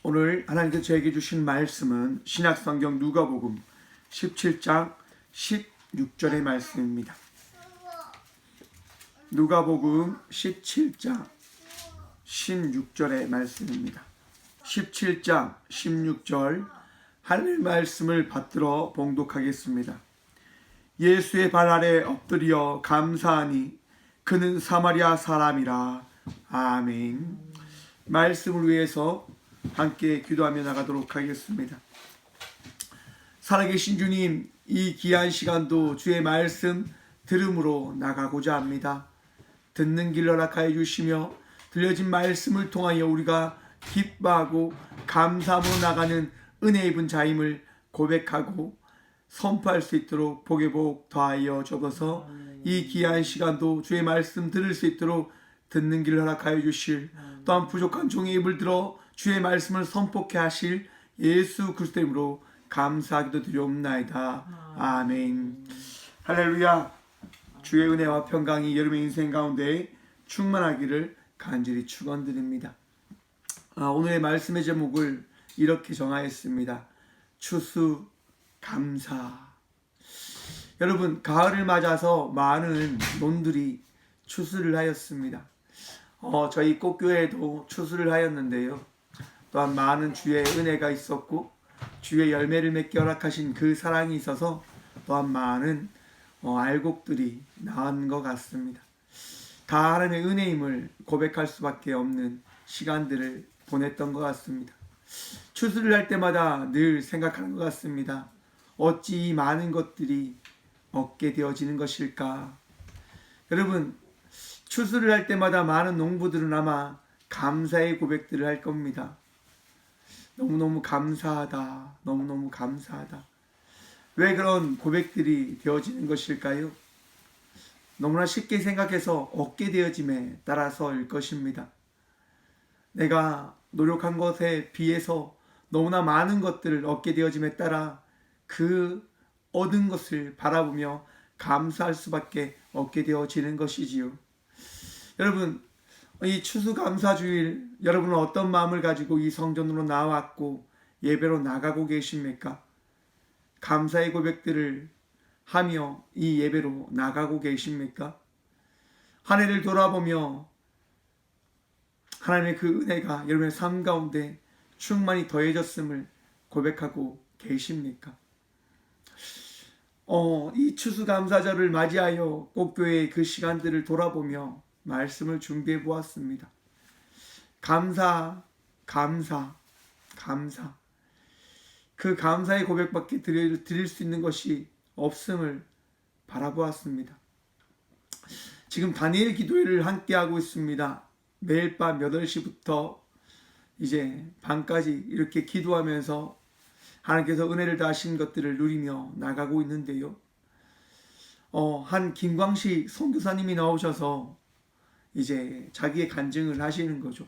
오늘 하나님께서 저에게 주신 말씀은 신약성경 누가복음 17장 16절의 말씀입니다. 누가복음 17장 16절의 말씀입니다. 17장 16절 하나님의 말씀을 받들어 봉독하겠습니다. 예수의 발 아래 엎드려 감사하니 그는 사마리아 사람이라. 아멘. 말씀을 위해서 함께 기도하며 나가도록 하겠습니다. 살아계신 주님, 이 귀한 시간도 주의 말씀 들음으로 나가고자 합니다. 듣는 길 허락하여 주시며 들려진 말씀을 통하여 우리가 기뻐하고 감사함으로 나가는 은혜 입은 자임을 고백하고 선포할 수 있도록 복의 복 더하여 주옵소서. 이 귀한 시간도 주의 말씀 들을 수 있도록 듣는 길 허락하여 주실, 또한 부족한 종의 입을 들어 주의 말씀을 선포케 하실 예수 그리스도의 이름으로 감사하기도 드리옵나이다. 아멘. 할렐루야. 주의 은혜와 평강이 여러분의 인생 가운데 충만하기를 간절히 축원드립니다. 오늘의 말씀의 제목을 이렇게 정하였습니다. 추수 감사. 여러분, 가을을 맞아서 많은 논들이 추수를 하였습니다. 저희 꽃교회도 추수를 하였는데요. 또한 많은 주의 은혜가 있었고 주의 열매를 맺게 허락하신 그 사랑이 있어서 또한 많은 알곡들이 나온 것 같습니다. 다 하나님의 은혜임을 고백할 수밖에 없는 시간들을 보냈던 것 같습니다. 추수를 할 때마다 늘 생각하는 것 같습니다. 어찌 이 많은 것들이 얻게 되어지는 것일까? 여러분, 추수를 할 때마다 많은 농부들은 아마 감사의 고백들을 할 겁니다. 너무너무 감사하다. 너무너무 감사하다. 왜 그런 고백들이 되어지는 것일까요? 너무나 쉽게 생각해서 얻게 되어짐에 따라서일 것입니다. 내가 노력한 것에 비해서 너무나 많은 것들을 얻게 되어짐에 따라 그 얻은 것을 바라보며 감사할 수밖에 없게 되어지는 것이지요. 여러분, 이 추수감사주일, 여러분은 어떤 마음을 가지고 이 성전으로 나왔고 예배로 나가고 계십니까? 감사의 고백들을 하며 이 예배로 나가고 계십니까? 한 해를 돌아보며 하나님의 그 은혜가 여러분의 삶 가운데 충만히 더해졌음을 고백하고 계십니까? 이 추수감사절을 맞이하여 꽃교회의 그 시간들을 돌아보며 말씀을 준비해 보았습니다. 감사. 그 감사의 고백밖에 드릴 수 있는 것이 없음을 바라보았습니다. 지금 다니엘 기도회를 함께하고 있습니다. 매일 밤 8시부터 이제 밤까지 이렇게 기도하면서 하나님께서 은혜를 다하신 것들을 누리며 나가고 있는데요. 한 김광식 선교사님이 나오셔서 이제 자기의 간증을 하시는 거죠.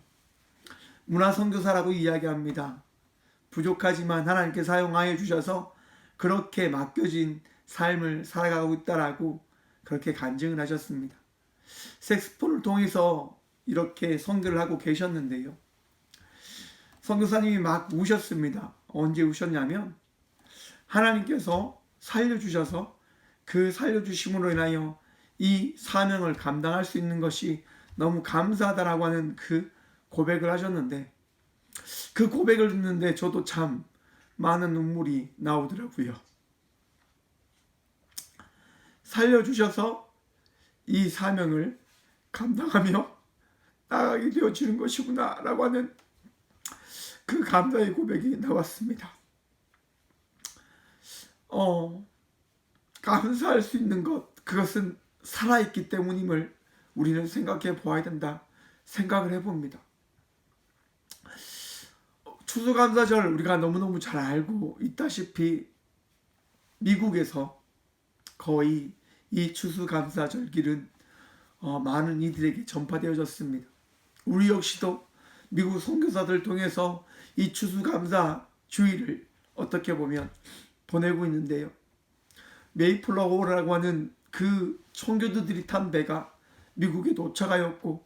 문화선교사라고 이야기합니다. 부족하지만 하나님께 사용하여 주셔서 그렇게 맡겨진 삶을 살아가고 있다라고 그렇게 간증을 하셨습니다. 색스폰을 통해서 이렇게 선교를 하고 계셨는데요. 선교사님이 막 우셨습니다. 언제 우셨냐면 하나님께서 살려주셔서 그 살려주심으로 인하여 이 사명을 감당할 수 있는 것이 너무 감사하다라고 하는 그 고백을 하셨는데, 그 고백을 듣는데 저도 참 많은 눈물이 나오더라고요. 살려주셔서 이 사명을 감당하며 나가게 되어지는 것이구나 라고 하는 그 감사의 고백이 나왔습니다. 감사할 수 있는 것, 그것은 살아있기 때문임을 우리는 생각해 보아야 된다 생각을 해봅니다. 추수감사절 우리가 너무너무 잘 알고 있다시피 미국에서 거의 이 추수감사절 길은 많은 이들에게 전파되어졌습니다. 우리 역시도 미국 선교사들 통해서 이 추수감사 주일을 어떻게 보면 보내고 있는데요. 메이플라워라고 하는 그 선교도들이 탄 배가 미국에 도착하였고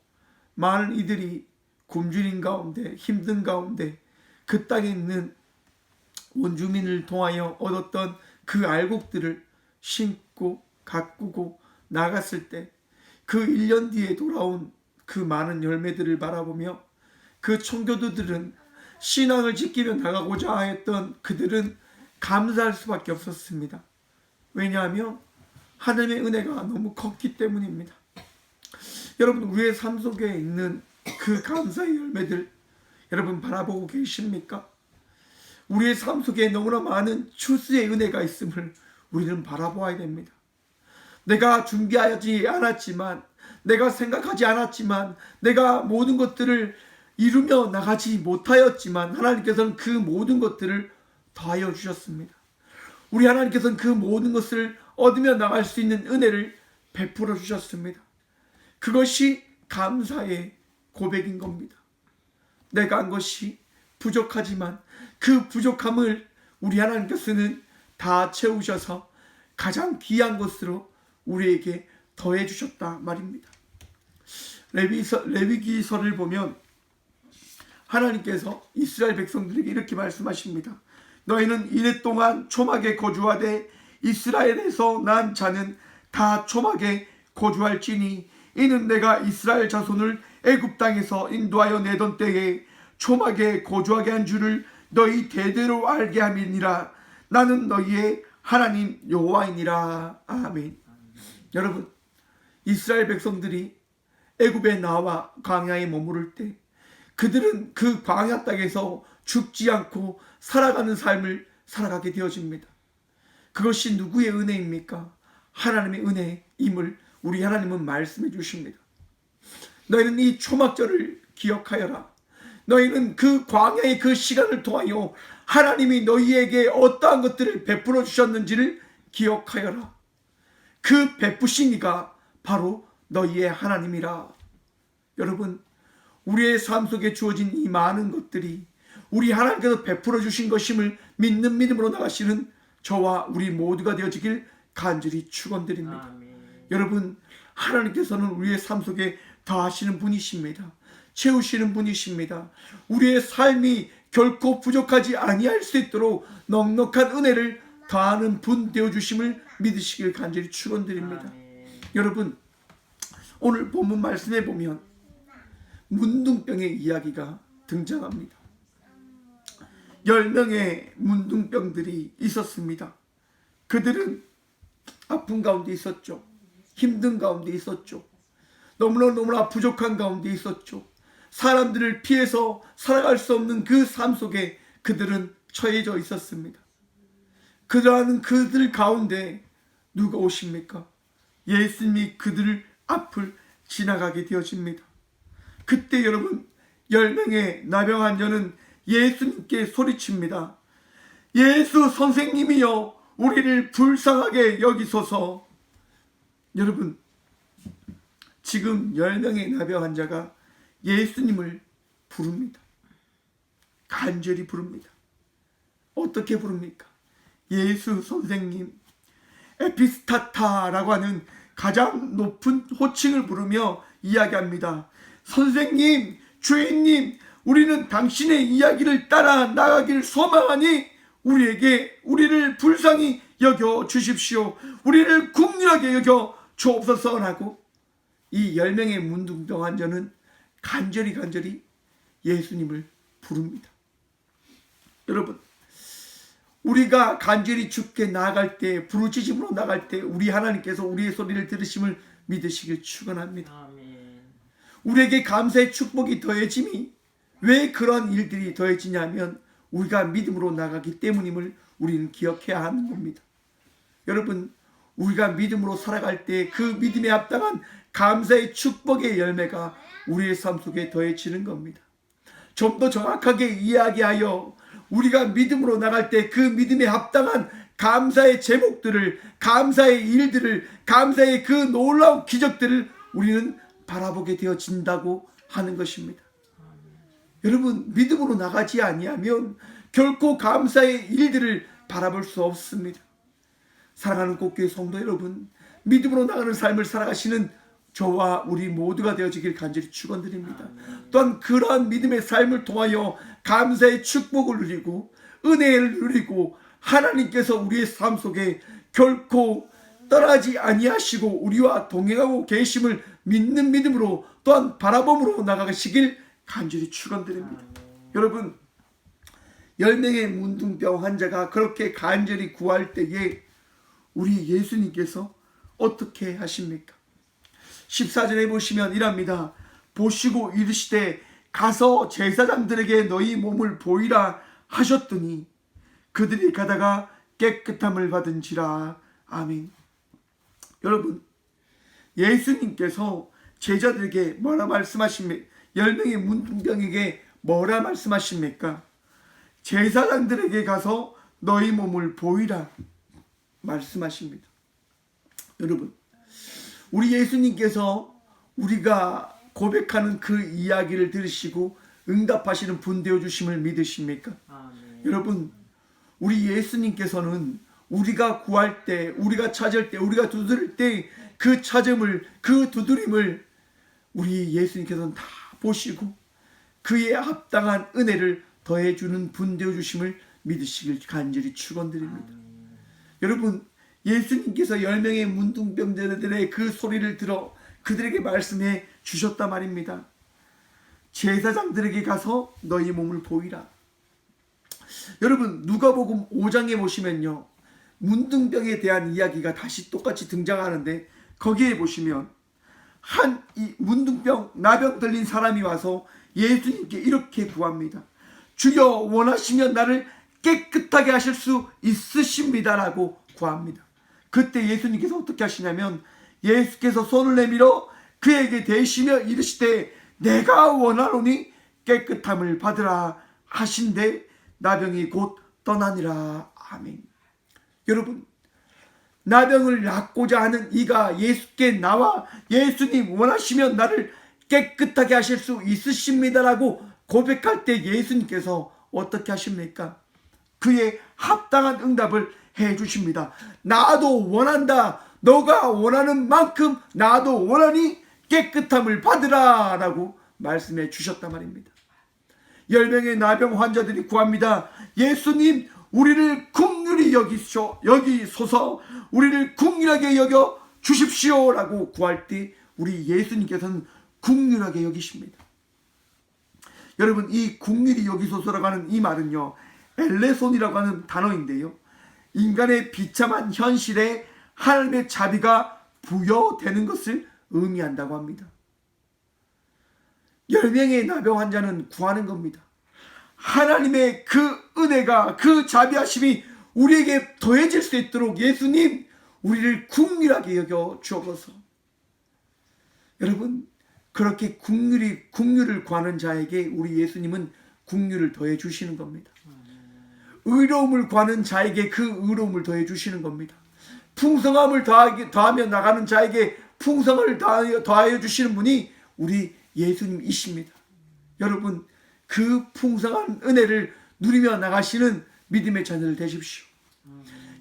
많은 이들이 굶주린 가운데 힘든 가운데 그 땅에 있는 원주민을 통하여 얻었던 그 알곡들을 심고 가꾸고 나갔을 때 그 1년 뒤에 돌아온 그 많은 열매들을 바라보며 그 청교도들은 신앙을 지키며 나가고자 했던 그들은 감사할 수밖에 없었습니다. 왜냐하면 하나님의 은혜가 너무 컸기 때문입니다. 여러분, 우리의 삶 속에 있는 그 감사의 열매들 여러분 바라보고 계십니까? 우리의 삶 속에 너무나 많은 추수의 은혜가 있음을 우리는 바라보아야 됩니다. 내가 준비하지 않았지만, 내가 생각하지 않았지만, 내가 모든 것들을 이루며 나가지 못하였지만 하나님께서는 그 모든 것들을 더하여 주셨습니다. 우리 하나님께서는 그 모든 것을 얻으며 나갈 수 있는 은혜를 베풀어 주셨습니다. 그것이 감사의 고백인 겁니다. 내가 한 것이 부족하지만 그 부족함을 우리 하나님께서는 다 채우셔서 가장 귀한 것으로 우리에게 더해 주셨다 말입니다. 레위기서를 보면 하나님께서 이스라엘 백성들에게 이렇게 말씀하십니다. 너희는 이래 동안 초막에 거주하되 이스라엘에서 난 자는 다 초막에 거주할지니 이는 내가 이스라엘 자손을 애굽 땅에서 인도하여 내던 때에 초막에 거주하게 한 줄을 너희 대대로 알게 함이니라. 나는 너희의 하나님 여호와이니라. 아멘. 여러분, 이스라엘 백성들이 애굽에 나와 광야에 머무를 때 그들은 그 광야 땅에서 죽지 않고 살아가는 삶을 살아가게 되어집니다. 그것이 누구의 은혜입니까? 하나님의 은혜임을 우리 하나님은 말씀해 주십니다. 너희는 이 초막절을 기억하여라. 너희는 그 광야의 그 시간을 통하여 하나님이 너희에게 어떠한 것들을 베풀어 주셨는지를 기억하여라. 그 베푸신 이가 바로 너희의 하나님이라. 여러분, 우리의 삶 속에 주어진 이 많은 것들이 우리 하나님께서 베풀어 주신 것임을 믿는 믿음으로 나가시는 저와 우리 모두가 되어지길 간절히 축원드립니다. 아멘. 여러분, 하나님께서는 우리의 삶 속에 더하시는 분이십니다. 채우시는 분이십니다. 우리의 삶이 결코 부족하지 아니할 수 있도록 넉넉한 은혜를 더하는 분 되어주심을 믿으시길 간절히 축원드립니다. 여러분, 오늘 본문 말씀에 보면 문둥병의 이야기가 등장합니다. 10명의 문둥병들이 있었습니다. 그들은 아픈 가운데 있었죠. 힘든 가운데 있었죠. 너무나 부족한 가운데 있었죠. 사람들을 피해서 살아갈 수 없는 그 삶 속에 그들은 처해져 있었습니다. 그러한 그들 가운데 누가 오십니까? 예수님이 그들 앞을 지나가게 되어집니다. 그때 여러분, 10명의 나병 환자는 예수님께 소리칩니다. 예수 선생님이여, 우리를 불쌍하게 여기소서. 여러분, 지금 10명의 나병 환자가 예수님을 부릅니다. 간절히 부릅니다. 어떻게 부릅니까? 예수 선생님, 에피스타타라고 하는 가장 높은 호칭을 부르며 이야기합니다. 선생님, 주인님, 우리는 당신의 이야기를 따라 나가길 소망하니 우리를 불쌍히 여겨 주십시오. 우리를 긍휼하게 여겨 주옵소서라고 이 10명의 문둥병 환자는 간절히 예수님을 부릅니다. 여러분, 우리가 간절히 주께 나아갈 때, 부르짖음으로 나갈 때 우리 하나님께서 우리의 소리를 들으심을 믿으시길 축원합니다. 아멘. 우리에게 감사의 축복이 더해짐이 왜 그런 일들이 더해지냐면 우리가 믿음으로 나가기 때문임을 우리는 기억해야 하는 겁니다. 여러분, 우리가 믿음으로 살아갈 때 그 믿음에 합당한 감사의 축복의 열매가 우리의 삶 속에 더해지는 겁니다. 좀 더 정확하게 이야기하여 우리가 믿음으로 나갈 때 그 믿음에 합당한 감사의 제목들을, 감사의 일들을, 감사의 그 놀라운 기적들을 우리는 바라보게 되어진다고 하는 것입니다. 여러분, 믿음으로 나가지 아니하면 결코 감사의 일들을 바라볼 수 없습니다. 사랑하는 꽃교회 성도 여러분, 믿음으로 나가는 삶을 살아가시는 저와 우리 모두가 되어지길 간절히 축원드립니다. 또한 그러한 믿음의 삶을 통하여 감사의 축복을 누리고 은혜를 누리고 하나님께서 우리의 삶 속에 결코 떠나지 아니하시고 우리와 동행하고 계심을 믿는 믿음으로 또한 바라봄으로 나가시길 간절히 축원드립니다. 여러분, 10명의 문둥병 환자가 그렇게 간절히 구할 때에 우리 예수님께서 어떻게 하십니까? 14절에 보시면 이랍니다. 보시고 이르시되 가서 제사장들에게 너희 몸을 보이라 하셨더니 그들이 가다가 깨끗함을 받은지라. 아멘. 여러분, 예수님께서 제자들에게 뭐라 말씀하십니까? 10명의 문둥병에게 뭐라 말씀하십니까? 제사장들에게 가서 너희 몸을 보이라 말씀하십니다. 여러분, 우리 예수님께서 우리가 고백하는 그 이야기를 들으시고 응답하시는 분 되어 주심을 믿으십니까? 네. 여러분, 우리 예수님께서는 우리가 구할 때, 우리가 찾을 때, 우리가 두드릴 때 그 찾음을, 그 두드림을 우리 예수님께서는 다 보시고 그에 합당한 은혜를 더해주는 분 되어 주심을 믿으시길 간절히 축원드립니다. 여러분, 예수님께서 10명의 문둥병자들의 그 소리를 들어 그들에게 말씀해 주셨단 말입니다. 제사장들에게 가서 너희 몸을 보이라. 여러분, 누가복음 5장에 보시면요, 문둥병에 대한 이야기가 다시 똑같이 등장하는데 거기에 보시면 이 문둥병 나병 들린 사람이 와서 예수님께 이렇게 구합니다. 주여, 원하시면 나를 깨끗하게 하실 수 있으십니다라고 구합니다. 그때 예수님께서 어떻게 하시냐면 예수께서 손을 내밀어 그에게 대시며 이르시되 내가 원하노니 깨끗함을 받으라 하신대 나병이 곧 떠나니라. 아멘. 여러분, 나병을 낫고자 하는 이가 예수께 나와 예수님 원하시면 나를 깨끗하게 하실 수 있으십니다라고 고백할 때 예수님께서 어떻게 하십니까? 그의 합당한 응답을 해 주십니다. 나도 원한다. 너가 원하는 만큼 나도 원하니 깨끗함을 받으라 라고 말씀해 주셨단 말입니다. 10명의 나병 환자들이 구합니다. 예수님, 우리를 긍휼히 여기소서, 우리를 긍휼하게 여겨 주십시오 라고 구할 때 우리 예수님께서는 긍휼하게 여기십니다. 여러분, 이 긍휼히 여기소서라고 하는 이 말은요, 엘레손이라고 하는 단어인데요, 인간의 비참한 현실에 하나님의 자비가 부여되는 것을 의미한다고 합니다. 10명의 나병 환자는 구하는 겁니다. 하나님의 그 은혜가, 그 자비하심이 우리에게 더해질 수 있도록 예수님, 우리를 긍휼하게 여겨 주옵소서. 여러분, 그렇게 긍휼을 구하는 자에게 우리 예수님은 긍휼을 더해 주시는 겁니다. 의로움을 구하는 자에게 그 의로움을 더해 주시는 겁니다. 풍성함을 더하며 나가는 자에게 풍성을 더하여 주시는 분이 우리 예수님이십니다. 여러분, 그 풍성한 은혜를 누리며 나가시는 믿음의 자녀들 되십시오.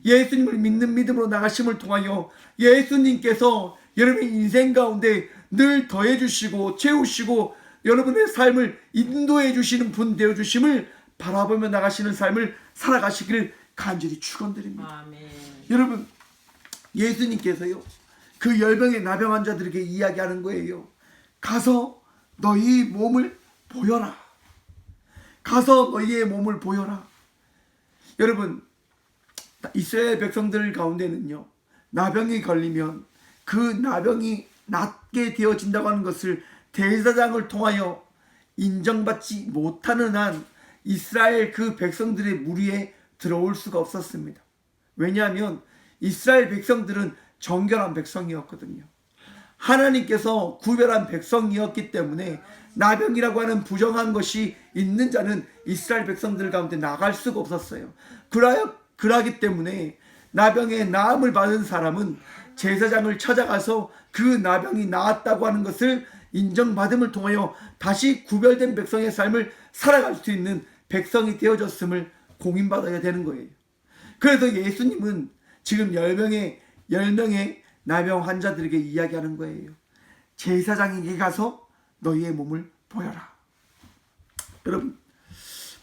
예수님을 믿는 믿음으로 나가심을 통하여 예수님께서 여러분의 인생 가운데 늘 더해 주시고 채우시고 여러분의 삶을 인도해 주시는 분 되어 주심을 바라보며 나가시는 삶을 살아가시기를 간절히 축원드립니다. 아멘. 여러분, 예수님께서요, 그 10명의 나병 환자들에게 이야기하는 거예요. 가서 너희 몸을 보여라. 가서 너희의 몸을 보여라. 여러분, 이스라엘 백성들 가운데는요, 나병이 걸리면 그 나병이 낫게 되어진다고 하는 것을 대제사장을 통하여 인정받지 못하는 한 이스라엘 그 백성들의 무리에 들어올 수가 없었습니다. 왜냐하면 이스라엘 백성들은 정결한 백성이었거든요. 하나님께서 구별한 백성이었기 때문에 나병이라고 하는 부정한 것이 있는 자는 이스라엘 백성들 가운데 나갈 수가 없었어요. 그러기 때문에 나병의 나음을 받은 사람은 제사장을 찾아가서 그 나병이 나았다고 하는 것을 인정받음을 통하여 다시 구별된 백성의 삶을 살아갈 수 있는 백성이 되어졌음을 공인받아야 되는 거예요. 그래서 예수님은 지금 10명의 나병 환자들에게 이야기하는 거예요. 제사장에게 가서 너희의 몸을 보여라. 여러분,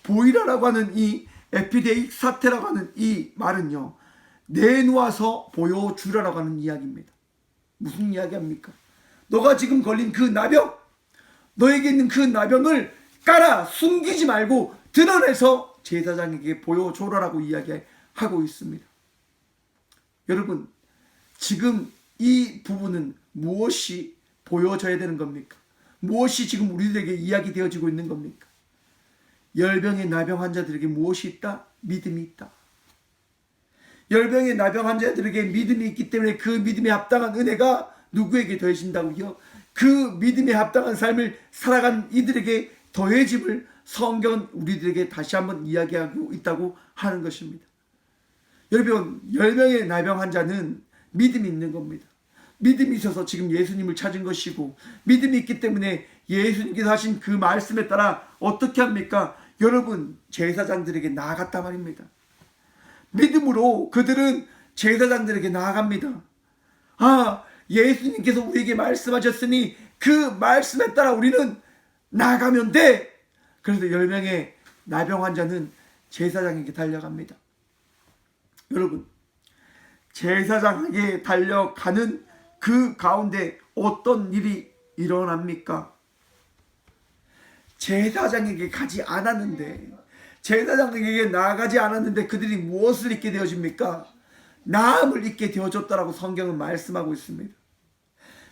보이라라고 하는 이 에피데믹 사태라고 하는 이 말은요, 내놓아서 보여주라라고 하는 이야기입니다. 무슨 이야기합니까? 너가 지금 걸린 그 나병, 너에게 있는 그 나병을 깔아 숨기지 말고 드러내서 제사장에게 보여줘라라고 이야기하고 있습니다. 여러분, 지금 이 부분은 무엇이 보여져야 되는 겁니까? 무엇이 지금 우리들에게 이야기되어지고 있는 겁니까? 열병의 나병 환자들에게 무엇이 있다? 믿음이 있다. 열병의 나병 환자들에게 믿음이 있기 때문에 그 믿음에 합당한 은혜가 누구에게 더해진다고요? 그 믿음에 합당한 삶을 살아간 이들에게 더해짐을 성경은 우리들에게 다시 한번 이야기하고 있다고 하는 것입니다. 여러분, 열병의 나병 환자는 믿음이 있는 겁니다. 믿음이 있어서 지금 예수님을 찾은 것이고, 믿음이 있기 때문에 예수님께서 하신 그 말씀에 따라 어떻게 합니까? 여러분, 제사장들에게 나아갔단 말입니다. 믿음으로 그들은 제사장들에게 나아갑니다. 아, 예수님께서 우리에게 말씀하셨으니 그 말씀에 따라 우리는 나아가면 돼. 그래서 10명의 나병 환자는 제사장에게 달려갑니다. 여러분, 제사장에게 달려가는 그 가운데 어떤 일이 일어납니까? 제사장에게 가지 않았는데, 제사장에게 나아가지 않았는데 그들이 무엇을 잊게 되어집니까? 나음을 잊게 되어졌다라고 성경은 말씀하고 있습니다.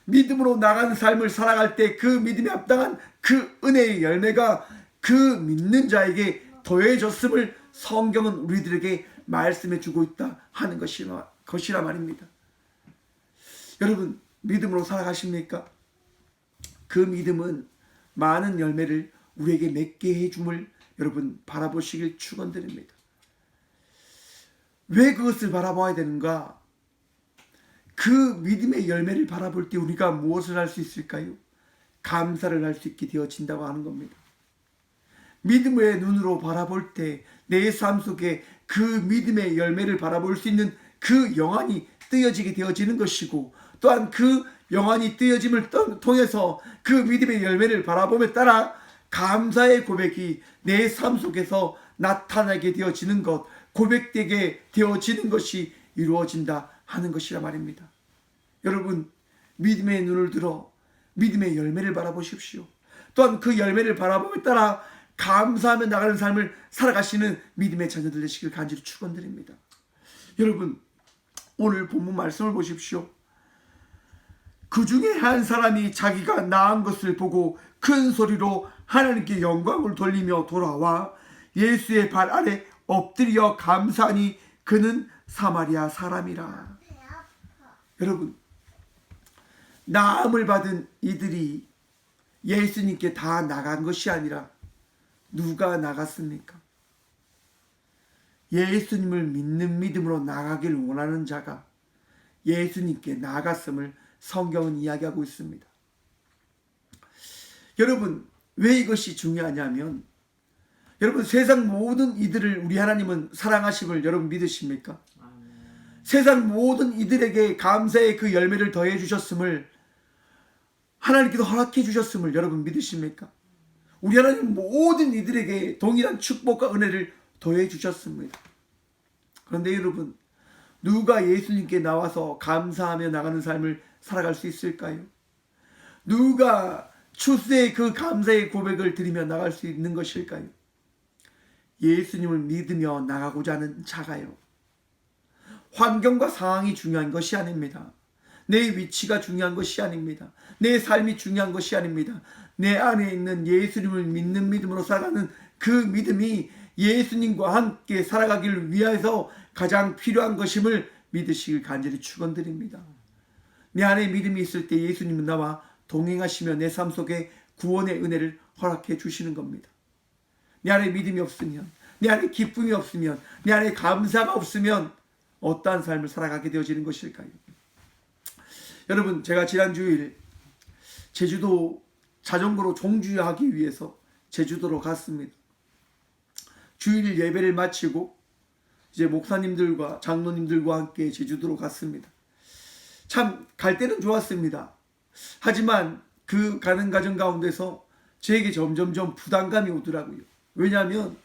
믿음으로 나가는 삶을 살아갈 때 그 믿음에 합당한 그 은혜의 열매가 그 믿는 자에게 더해졌음을 성경은 우리들에게 말씀해 주고 있다 하는 것이라 말입니다. 여러분, 믿음으로 살아가십니까? 그 믿음은 많은 열매를 우리에게 맺게 해줌을 여러분 바라보시길 축원드립니다. 왜 그것을 바라봐야 되는가? 그 믿음의 열매를 바라볼 때 우리가 무엇을 할 수 있을까요? 감사를 할 수 있게 되어진다고 하는 겁니다. 믿음의 눈으로 바라볼 때 내 삶 속에 그 믿음의 열매를 바라볼 수 있는 그 영안이 뜨여지게 되어지는 것이고, 또한 그 영안이 뜨여짐을 통해서 그 믿음의 열매를 바라봄에 따라 감사의 고백이 내 삶 속에서 나타나게 되어지는 것, 고백되게 되어지는 것이 이루어진다 하는 것이라 말입니다. 여러분, 믿음의 눈을 들어 믿음의 열매를 바라보십시오. 또한 그 열매를 바라봄에 따라 감사하며 나가는 삶을 살아가시는 믿음의 자녀들 되시길 간절히 축원드립니다. 여러분, 오늘 본문 말씀을 보십시오. 그 중에 한 사람이 자기가 나은 것을 보고 큰 소리로 하나님께 영광을 돌리며 돌아와 예수의 발 아래 엎드려 감사하니 그는 사마리아 사람이라. 여러분, 나음을 받은 이들이 예수님께 다 나간 것이 아니라 누가 나갔습니까? 예수님을 믿는 믿음으로 나가길 원하는 자가 예수님께 나아갔음을 성경은 이야기하고 있습니다. 여러분, 왜 이것이 중요하냐면, 여러분, 세상 모든 이들을 우리 하나님은 사랑하심을 여러분 믿으십니까? 세상 모든 이들에게 감사의 그 열매를 더해 주셨음을 하나님께서 허락해 주셨음을 여러분 믿으십니까? 우리 하나님 모든 이들에게 동일한 축복과 은혜를 더해 주셨습니다. 그런데 여러분, 누가 예수님께 나와서 감사하며 나가는 삶을 살아갈 수 있을까요? 누가 출세의 그 감사의 고백을 드리며 나갈 수 있는 것일까요? 예수님을 믿으며 나가고자 하는 자가요. 환경과 상황이 중요한 것이 아닙니다. 내 위치가 중요한 것이 아닙니다. 내 삶이 중요한 것이 아닙니다. 내 안에 있는 예수님을 믿는 믿음으로 살아가는 그 믿음이 예수님과 함께 살아가기를 위해서 가장 필요한 것임을 믿으시길 간절히 축원드립니다. 내 안에 믿음이 있을 때 예수님은 나와 동행하시며 내 삶 속에 구원의 은혜를 허락해 주시는 겁니다. 내 안에 믿음이 없으면, 내 안에 기쁨이 없으면, 내 안에 감사가 없으면 어떠한 삶을 살아가게 되어지는 것일까요? 여러분, 제가 지난 주일 제주도 자전거로 종주하기 위해서 제주도로 갔습니다. 주일 예배를 마치고 이제 목사님들과 장로님들과 함께 제주도로 갔습니다. 참 갈 때는 좋았습니다. 하지만 그 가는 과정 가운데서 저에게 점점점 부담감이 오더라고요. 왜냐하면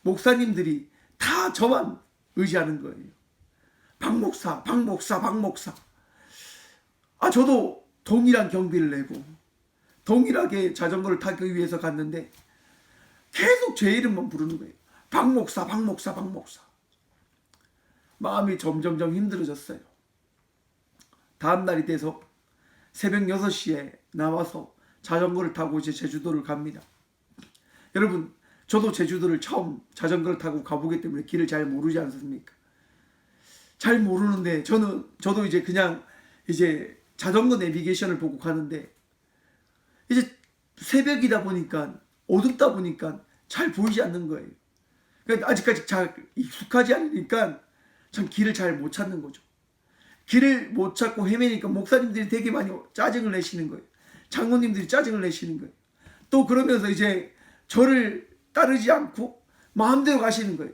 목사님들이 다 저만 의지하는 거예요. 박 목사, 박 목사, 박 목사. 저도 동일한 경비를 내고 동일하게 자전거를 타기 위해서 갔는데 계속 제 이름만 부르는 거예요. 박 목사, 박 목사, 박 목사. 마음이 점점점 힘들어졌어요. 다음 날이 돼서 새벽 6시에 나와서 자전거를 타고 이제 제주도를 갑니다. 여러분, 저도 제주도를 처음 자전거를 타고 가보기 때문에 길을 잘 모르지 않습니까? 잘 모르는데 저도 이제 그냥 이제 자전거 내비게이션을 보고 가는데 이제 새벽이다 보니까 어둡다 보니까 잘 보이지 않는 거예요. 그러니까 아직까지 잘 익숙하지 않으니까 참 길을 잘 못 찾는 거죠. 길을 못 찾고 헤매니까 목사님들이 되게 많이 짜증을 내시는 거예요. 장로님들이 짜증을 내시는 거예요. 또 그러면서 이제 저를 따르지 않고 마음대로 가시는 거예요.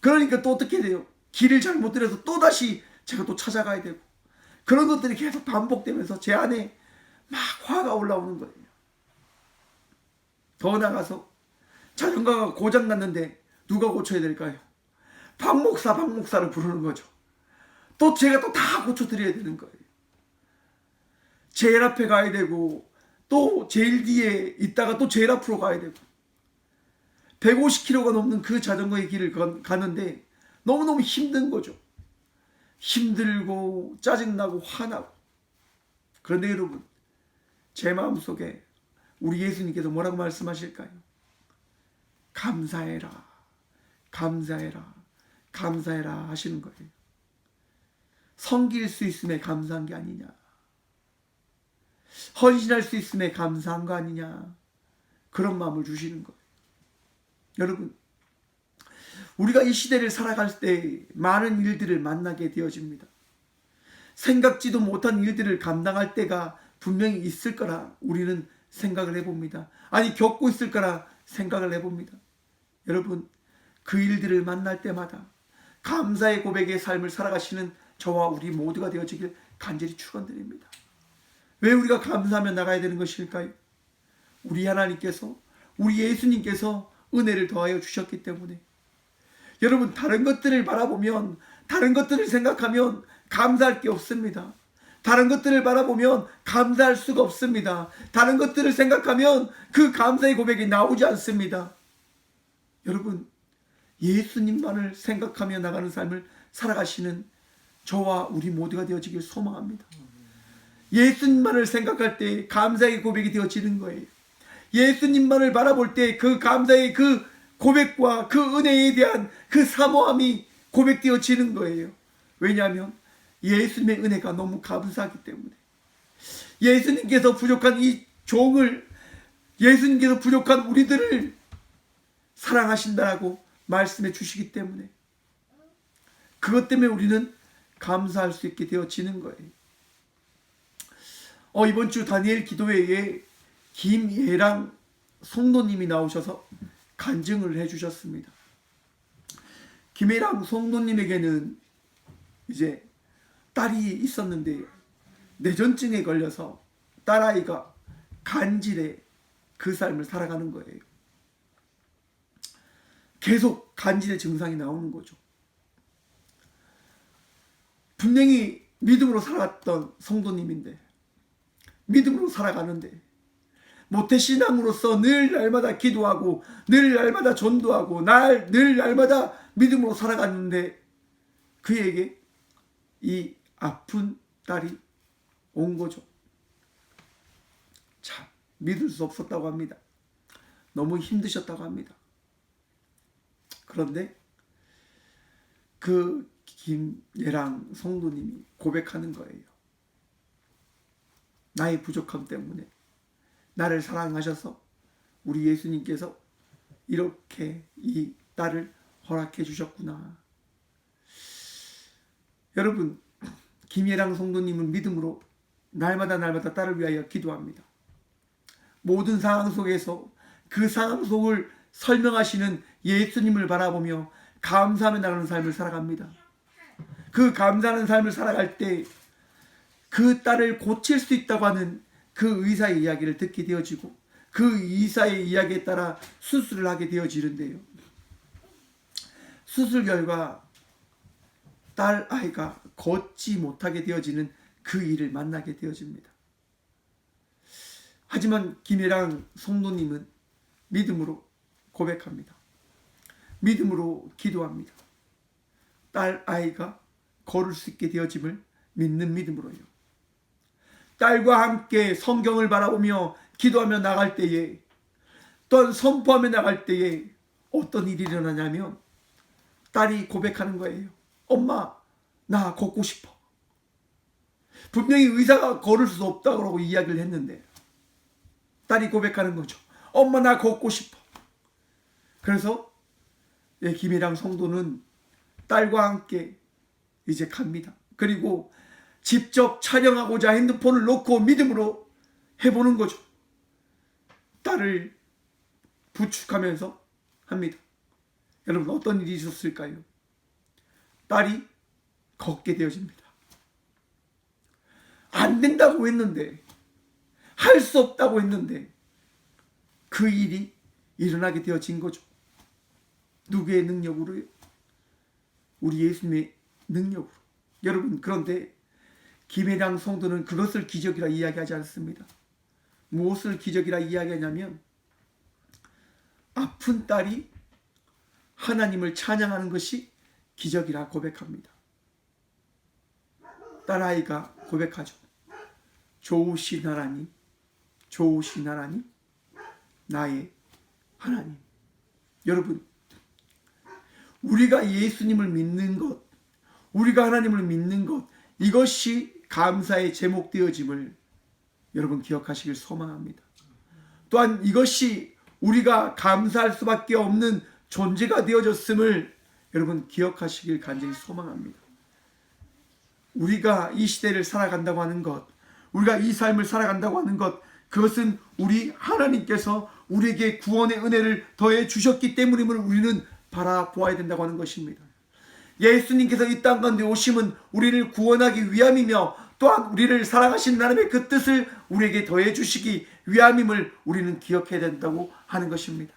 그러니까 또 어떻게 돼요? 길을 잘못 들여서 또 다시 제가 또 찾아가야 되고 그런 것들이 계속 반복되면서 제 안에 막 화가 올라오는 거예요. 더 나가서 자전거가 고장났는데 누가 고쳐야 될까요? 박 목사, 박 목사를 부르는 거죠. 또 제가 또 다 고쳐드려야 되는 거예요. 제일 앞에 가야 되고 또 제일 뒤에 있다가 또 제일 앞으로 가야 되고 150km가 넘는 그 자전거의 길을 가는데 너무너무 힘든 거죠. 힘들고 짜증나고 화나고. 그런데 여러분, 제 마음속에 우리 예수님께서 뭐라고 말씀하실까요? 감사해라, 감사해라, 감사해라 하시는 거예요. 섬길 수 있음에 감사한 게 아니냐, 헌신할 수 있음에 감사한 거 아니냐, 그런 마음을 주시는 거예요. 여러분, 우리가 이 시대를 살아갈 때 많은 일들을 만나게 되어집니다. 생각지도 못한 일들을 감당할 때가 분명히 있을 거라 우리는 생각을 해봅니다. 아니, 겪고 있을 거라 생각을 해봅니다. 여러분, 그 일들을 만날 때마다 감사의 고백의 삶을 살아가시는 저와 우리 모두가 되어지길 간절히 축원드립니다. 왜 우리가 감사하며 나가야 되는 것일까요? 우리 하나님께서, 우리 예수님께서 은혜를 더하여 주셨기 때문에. 여러분, 다른 것들을 바라보면, 다른 것들을 생각하면 감사할 게 없습니다. 다른 것들을 바라보면 감사할 수가 없습니다. 다른 것들을 생각하면 그 감사의 고백이 나오지 않습니다. 여러분, 예수님만을 생각하며 나가는 삶을 살아가시는 저와 우리 모두가 되어지길 소망합니다. 예수님만을 생각할 때 감사의 고백이 되어지는 거예요. 예수님만을 바라볼 때 그 감사의 그 고백과 그 은혜에 대한 그 사모함이 고백되어지는 거예요. 왜냐하면 예수님의 은혜가 너무 감사하기 때문에. 예수님께서 부족한 이 종을, 예수님께서 부족한 우리들을 사랑하신다라고 말씀해 주시기 때문에 그것 때문에 우리는 감사할 수 있게 되어지는 거예요. 이번 주 다니엘 기도회에 김예랑 성도님이 나오셔서 간증을 해주셨습니다. 김예랑 성도님에게는 이제 딸이 있었는데 뇌전증에 걸려서 딸아이가 간질에 그 삶을 살아가는 거예요. 계속 간질의 증상이 나오는 거죠. 분명히 믿음으로 살아갔던 성도님인데, 믿음으로 살아가는데 모태신앙으로서 늘 날마다 기도하고 늘 날마다 전도하고 늘 날마다 믿음으로 살아갔는데 그에게 이 아픈 딸이 온 거죠. 참 믿을 수 없었다고 합니다. 너무 힘드셨다고 합니다. 그런데 그 김예랑 성도님이 고백하는 거예요. 나의 부족함 때문에 나를 사랑하셔서 우리 예수님께서 이렇게 이 딸을 허락해 주셨구나. 여러분, 김예랑 성도님은 믿음으로 날마다 딸을 위하여 기도합니다. 모든 상황 속에서 그 상황 속을 설명하시는 예수님을 바라보며 감사하며 나가는 삶을 살아갑니다. 그 감사하는 삶을 살아갈 때 그 딸을 고칠 수 있다고 하는 그 의사의 이야기를 듣게 되어지고 그 의사의 이야기에 따라 수술을 하게 되어지는데요. 수술 결과 딸 아이가 걷지 못하게 되어지는 그 일을 만나게 되어집니다. 하지만 김혜랑 성도님은 믿음으로 고백합니다. 믿음으로 기도합니다. 딸 아이가 걸을 수 있게 되어짐을 믿는 믿음으로요. 딸과 함께 성경을 바라보며 기도하며 나갈 때에, 또한 선포하며 나갈 때에 어떤 일이 일어나냐면 딸이 고백하는 거예요. 엄마, 나 걷고 싶어. 분명히 의사가 걸을 수 없다고 이야기를 했는데 딸이 고백하는 거죠. 엄마, 나 걷고 싶어. 그래서 김혜랑 성도는 딸과 함께 이제 갑니다. 그리고 직접 촬영하고자 핸드폰을 놓고 믿음으로 해보는 거죠. 딸을 부축하면서 합니다. 여러분, 어떤 일이 있었을까요? 딸이 걷게 되어집니다. 안 된다고 했는데, 할 수 없다고 했는데 그 일이 일어나게 되어진 거죠. 누구의 능력으로요? 우리 예수님의 능력으로. 여러분, 그런데 김혜랑 성도는 그것을 기적이라 이야기하지 않습니다. 무엇을 기적이라 이야기하냐면 아픈 딸이 하나님을 찬양하는 것이 기적이라 고백합니다. 딸아이가 고백하죠. 좋으신 하나님, 좋으신 하나님, 나의 하나님. 여러분, 우리가 예수님을 믿는 것, 우리가 하나님을 믿는 것, 이것이 감사의 제목 되어짐을 여러분 기억하시길 소망합니다. 또한 이것이 우리가 감사할 수밖에 없는 존재가 되어졌음을 여러분 기억하시길 간절히 소망합니다. 우리가 이 시대를 살아간다고 하는 것, 우리가 이 삶을 살아간다고 하는 것, 그것은 우리 하나님께서 우리에게 구원의 은혜를 더해 주셨기 때문임을 우리는 바라보아야 된다고 하는 것입니다. 예수님께서 이 땅 가운데 오심은 우리를 구원하기 위함이며 또한 우리를 사랑하신 하나님의 그 뜻을 우리에게 더해 주시기 위함임을 우리는 기억해야 된다고 하는 것입니다.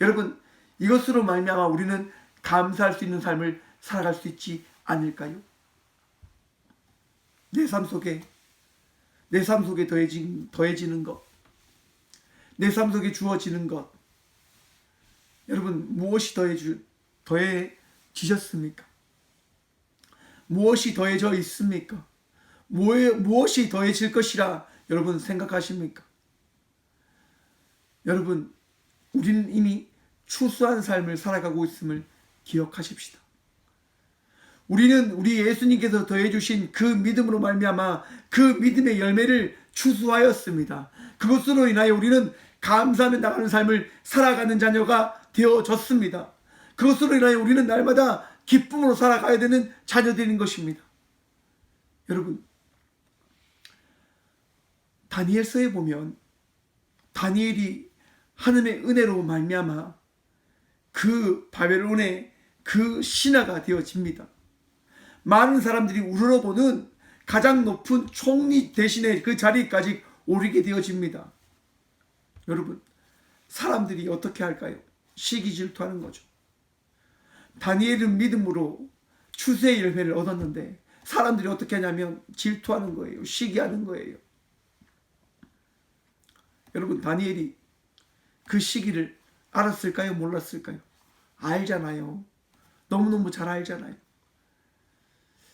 여러분, 이것으로 말미암아 우리는 감사할 수 있는 삶을 살아갈 수 있지 않을까요? 내 삶 속에 더해지는 것, 내 삶 속에 주어지는 것, 여러분, 무엇이 더해지셨습니까? 무엇이 더해져 있습니까? 무엇이 더해질 것이라 여러분 생각하십니까? 여러분, 우리는 이미 추수한 삶을 살아가고 있음을 기억하십시다. 우리는 우리 예수님께서 더해주신 그 믿음으로 말미암아 그 믿음의 열매를 추수하였습니다. 그것으로 인하여 우리는 감사하며 나가는 삶을 살아가는 자녀가 되어졌습니다. 그것으로 인하여 우리는 날마다 기쁨으로 살아가야 되는 자녀들인 것입니다. 여러분, 다니엘서에 보면 다니엘이 하나님의 은혜로 말미암아 그 바벨론의 그 신하가 되어집니다. 많은 사람들이 우러러보는 가장 높은 총리 대신에 그 자리까지 오르게 되어집니다. 여러분, 사람들이 어떻게 할까요? 시기 질투하는 거죠. 다니엘은 믿음으로 추수의 열매를 얻었는데 사람들이 어떻게 하냐면 질투하는 거예요. 시기하는 거예요. 여러분, 다니엘이 그 시기를 알았을까요? 몰랐을까요? 알잖아요. 너무너무 잘 알잖아요.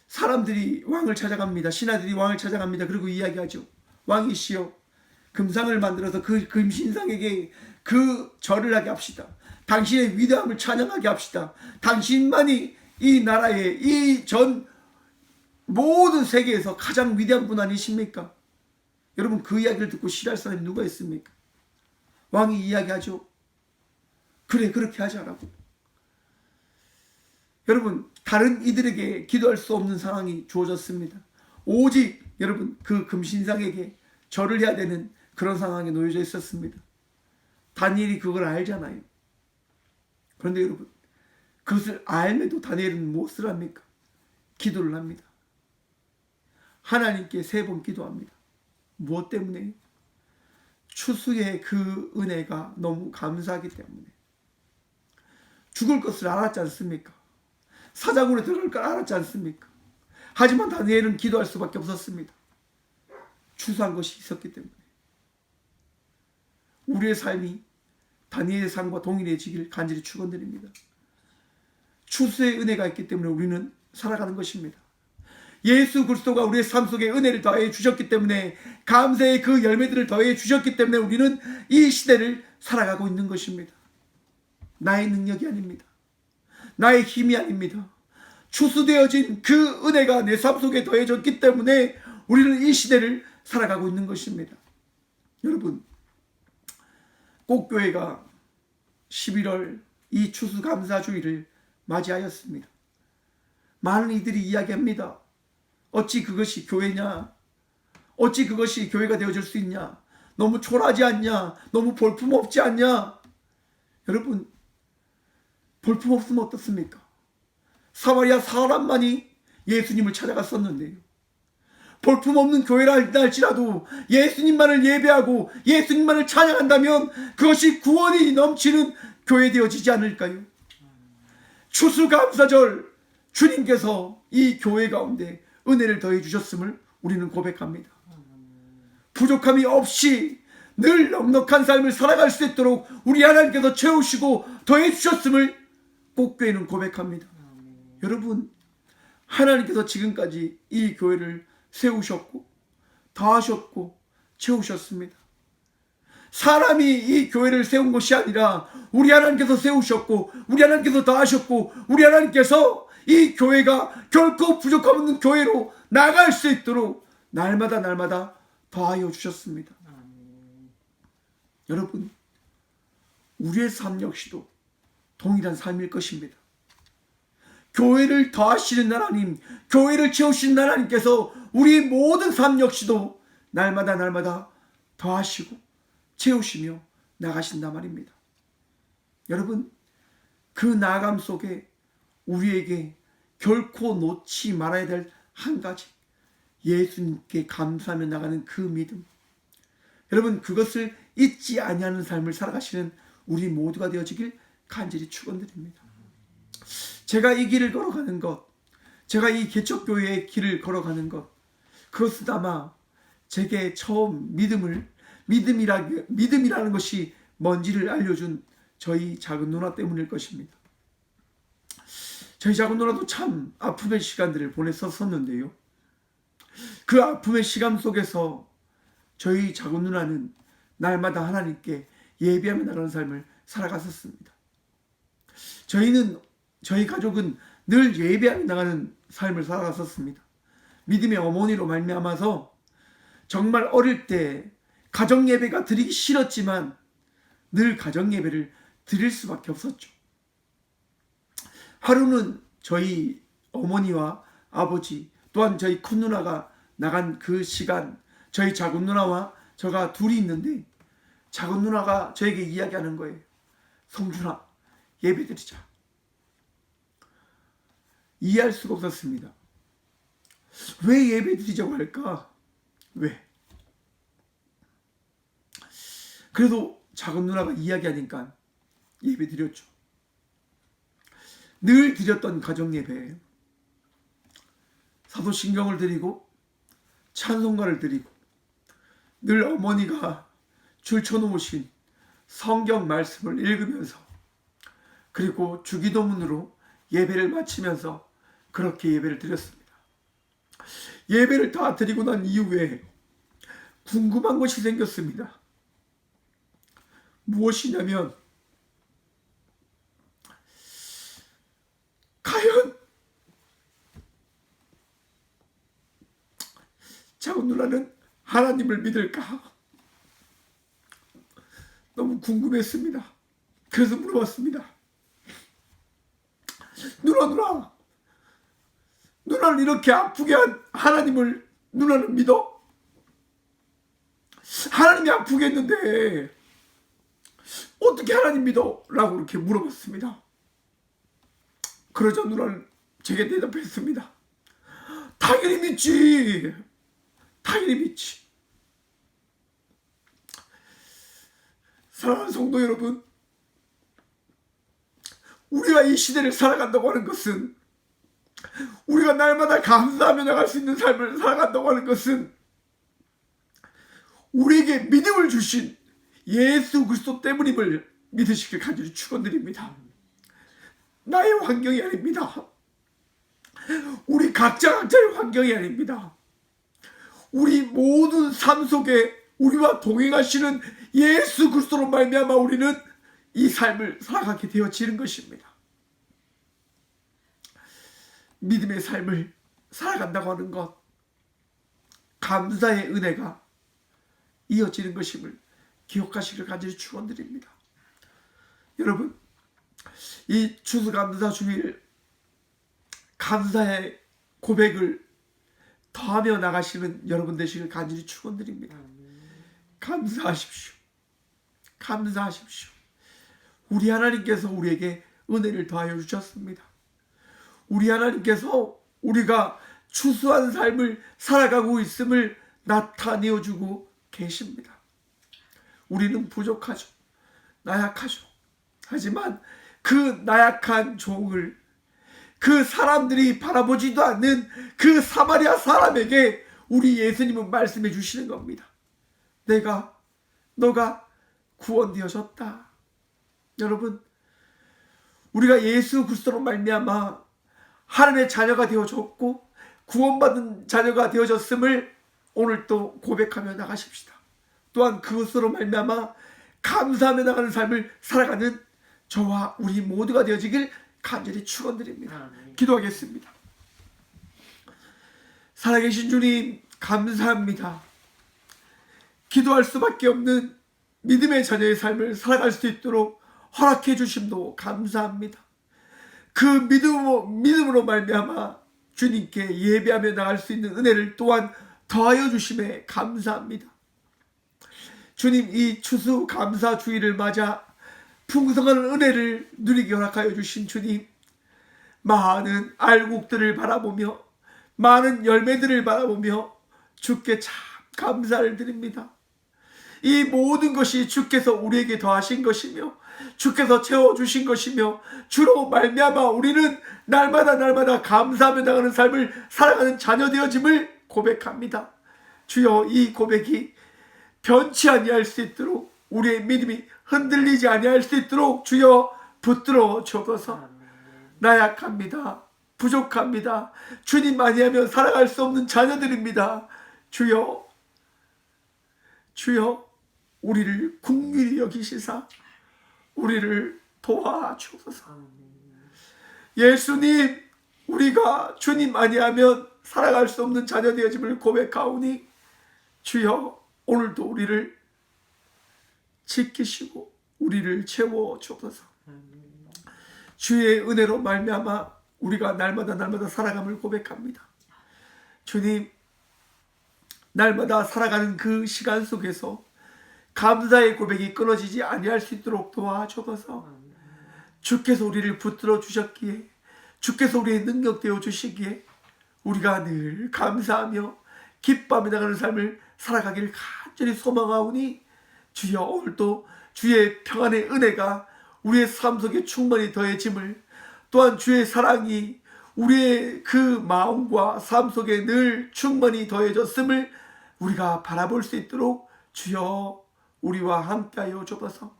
사람들이 왕을 찾아갑니다. 신하들이 왕을 찾아갑니다. 그리고 이야기하죠. 왕이시여, 금상을 만들어서 그 금신상에게 그 절을 하게 합시다. 당신의 위대함을 찬양하게 합시다. 당신만이 이 나라의 이 전 모든 세계에서 가장 위대한 분 아니십니까? 여러분, 그 이야기를 듣고 싫어할 사람이 누가 있습니까? 왕이 이야기하죠. 그래, 그렇게 하자라고. 여러분, 다른 이들에게 기도할 수 없는 상황이 주어졌습니다. 오직 여러분, 그 금신상에게 절을 해야 되는 그런 상황에 놓여져 있었습니다. 다니엘이 그걸 알잖아요. 그런데 여러분, 그것을 알면도 다니엘은 무엇을 합니까? 기도를 합니다. 하나님께 3번 기도합니다. 무엇 때문에? 추수의 그 은혜가 너무 감사하기 때문에. 죽을 것을 알았지 않습니까? 사자굴에 들어갈 걸 알았지 않습니까? 하지만 다니엘은 기도할 수밖에 없었습니다. 추수한 것이 있었기 때문에. 우리의 삶이 다니엘의 삶과 동일해지길 간절히 축원드립니다. 추수의 은혜가 있기 때문에 우리는 살아가는 것입니다. 예수 그리스도가 우리의 삶 속에 은혜를 더해 주셨기 때문에, 감사의 그 열매들을 더해 주셨기 때문에 우리는 이 시대를 살아가고 있는 것입니다. 나의 능력이 아닙니다. 나의 힘이 아닙니다. 추수되어진 그 은혜가 내 삶 속에 더해졌기 때문에 우리는 이 시대를 살아가고 있는 것입니다. 여러분, 꽃교회가 11월 이 추수감사주의를 맞이하였습니다. 많은 이들이 이야기합니다. 어찌 그것이 교회냐? 어찌 그것이 교회가 되어줄 수 있냐? 너무 초라하지 않냐? 너무 볼품없지 않냐? 여러분, 볼품없으면 어떻습니까? 사마리아 사람만이 예수님을 찾아갔었는데요. 볼품없는 교회라 할지라도 예수님만을 예배하고 예수님만을 찬양한다면 그것이 구원이 넘치는 교회 되어지지 않을까요? 추수감사절, 주님께서 이 교회 가운데 은혜를 더해 주셨음을 우리는 고백합니다. 부족함이 없이 늘 넉넉한 삶을 살아갈 수 있도록 우리 하나님께서 채우시고 더해 주셨음을 꽃교회는 고백합니다. 여러분, 하나님께서 지금까지 이 교회를 세우셨고 더하셨고 채우셨습니다. 사람이 이 교회를 세운 것이 아니라 우리 하나님께서 세우셨고 우리 하나님께서 더하셨고 우리 하나님께서 이 교회가 결코 부족함 없는 교회로 나갈 수 있도록 날마다 더하여 주셨습니다. 여러분, 우리의 삶 역시도 동일한 삶일 것입니다. 교회를 더하시는 하나님, 교회를 채우시는 하나님께서 우리 모든 삶 역시도 날마다 더하시고 채우시며 나가신단 말입니다. 여러분, 그 나아감 속에 우리에게 결코 놓지 말아야 될 한 가지, 예수님께 감사하며 나가는 그 믿음. 여러분, 그것을 잊지 아니하는 삶을 살아가시는 우리 모두가 되어지길 간절히 축원드립니다. 제가 이 길을 걸어가는 것, 제가 이 개척교회의 길을 걸어가는 것, 그것은 아마 제게 처음 믿음이라는 것이 뭔지를 알려준 저희 작은 누나 때문일 것입니다. 저희 작은 누나도 참 아픔의 시간들을 보냈었는데요. 그 아픔의 시간 속에서 저희 작은 누나는 날마다 하나님께 예배하며 나가는 삶을 살아갔었습니다. 저희 가족은 늘 예배하며 나가는 삶을 살아갔었습니다. 믿음의 어머니로 말미암아서 정말 어릴 때 가정 예배가 드리기 싫었지만 늘 가정 예배를 드릴 수밖에 없었죠. 하루는 저희 어머니와 아버지 또한 저희 큰 누나가 나간 그 시간, 저희 작은 누나와 저가 둘이 있는데 작은 누나가 저에게 이야기하는 거예요. 성준아, 예배 드리자. 이해할 수가 없었습니다. 왜 예배 드리자고 할까? 왜? 그래도 작은 누나가 이야기하니까 예배 드렸죠. 늘 드렸던 가정 예배예요. 사도신경을 드리고 찬송가를 드리고 늘 어머니가 줄쳐놓으신 성경 말씀을 읽으면서 그리고 주기도문으로 예배를 마치면서 그렇게 예배를 드렸습니다. 예배를 다 드리고 난 이후에 궁금한 것이 생겼습니다. 무엇이냐면 과연 작은 누나는 하나님을 믿을까? 너무 궁금했습니다. 그래서 물어봤습니다. 누나를 이렇게 아프게 한 하나님을 누나는 믿어? 하나님이 아프게 했는데 어떻게 하나님 믿어? 라고 이렇게 물어봤습니다. 그러자 누나는 제게 대답했습니다. 당연히 믿지. 당연히 믿지. 사랑하는 성도 여러분, 우리가 이 시대를 살아간다고 하는 것은 우리가 날마다 감사하며 나갈 수 있는 삶을 살아간다고 하는 것은 우리에게 믿음을 주신 예수 그리스도 때문임을 믿으시길 간절히 축원드립니다. 나의 환경이 아닙니다. 우리 각자의 환경이 아닙니다. 우리 모든 삶 속에 우리와 동행하시는 예수 그리스도로 말미암아 우리는 이 삶을 살아가게 되어지는 것입니다. 믿음의 삶을 살아간다고 하는 것, 감사의 은혜가 이어지는 것임을 기억하시길 간절히 축원드립니다. 여러분, 이 추수감사 주일 감사의 고백을 더하며 나가시는 여러분 되시길 간절히 축원드립니다. 감사하십시오. 감사하십시오. 우리 하나님께서 우리에게 은혜를 더하여 주셨습니다. 우리 하나님께서 우리가 추수한 삶을 살아가고 있음을 나타내어 주고 계십니다. 우리는 부족하죠. 나약하죠. 하지만 그 나약한 종을 그 사람들이 바라보지도 않는 그 사마리아 사람에게 우리 예수님은 말씀해 주시는 겁니다. 너가 구원되어졌다. 여러분, 우리가 예수 그리스도로 말미암아 하나님의 자녀가 되어졌고 구원받은 자녀가 되어졌음을 오늘 또 고백하며 나가십시다. 또한 그것으로 말미암아 감사하며 나가는 삶을 살아가는 저와 우리 모두가 되어지길 간절히 축원드립니다. 기도하겠습니다. 살아계신 주님, 감사합니다. 기도할 수밖에 없는 믿음의 자녀의 삶을 살아갈 수 있도록 허락해 주심도 감사합니다. 그 믿음으로 말미암아 주님께 예배하며 나갈 수 있는 은혜를 또한 더하여 주심에 감사합니다. 주님, 이 추수 감사 주일을 맞아 풍성한 은혜를 누리게 허락하여 주신 주님, 많은 알곡들을 바라보며 많은 열매들을 바라보며 주께 참 감사를 드립니다. 이 모든 것이 주께서 우리에게 더하신 것이며 주께서 채워주신 것이며 주로 말미암아 우리는 날마다 감사하며 나가는 삶을 살아가는 자녀 되어짐을 고백합니다. 주여, 이 고백이 변치 아니할 수 있도록 우리의 믿음이 흔들리지 아니할 수 있도록 주여 붙들어 주옵소서. 나약합니다. 부족합니다. 주님 아니하면 살아갈 수 없는 자녀들입니다. 주여 우리를 긍휼히 여기시사 우리를 도와주옵소서. 예수님, 우리가 주님 아니하면 살아갈 수 없는 자녀 되어짐을 고백하오니 주여, 오늘도 우리를 지키시고 우리를 채워주옵소서. 주의 은혜로 말미암아 우리가 날마다 살아감을 고백합니다. 주님, 날마다 살아가는 그 시간 속에서 감사의 고백이 끊어지지 아니할 수 있도록 도와주옵소서. 주께서 우리를 붙들어 주셨기에, 주께서 우리의 능력 되어 주시기에 우리가 늘 감사하며 기뻐하며 나가는 삶을 살아가기를 간절히 소망하오니 주여, 오늘도 주의 평안의 은혜가 우리의 삶 속에 충만히 더해짐을, 또한 주의 사랑이 우리의 그 마음과 삶 속에 늘 충만히 더해졌음을 우리가 바라볼 수 있도록 주여 우리와 함께하여 주옵소서.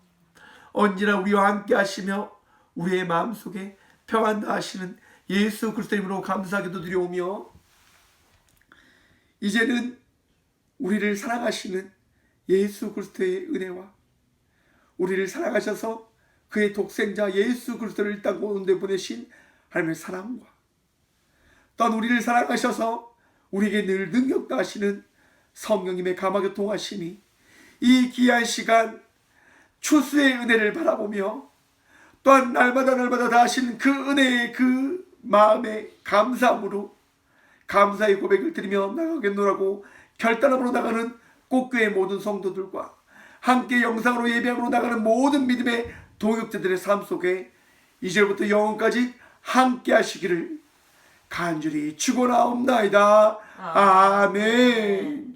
언제나 우리와 함께 하시며 우리의 마음속에 평안 다하시는 예수 그리스도 이름으로 감사하게도 드려오며, 이제는 우리를 사랑하시는 예수 그리스도의 은혜와 우리를 사랑하셔서 그의 독생자 예수 그리스도를 이 땅 가운데 보내신 하나님의 사랑과, 또한 우리를 사랑하셔서 우리에게 늘 능력 다하시는 성령님의 감화교통하심이 이 귀한 시간 추수의 은혜를 바라보며 또한 날마다 다하시는 그 은혜의 그 마음의 감사함으로 감사의 고백을 드리며 나가겠노라고 결단함으로 나가는 꽃교회 모든 성도들과 함께 영상으로 예배함으로 나가는 모든 믿음의 동역자들의 삶 속에 이제부터 영원까지 함께 하시기를 간절히 축원하옵나이다. 아멘.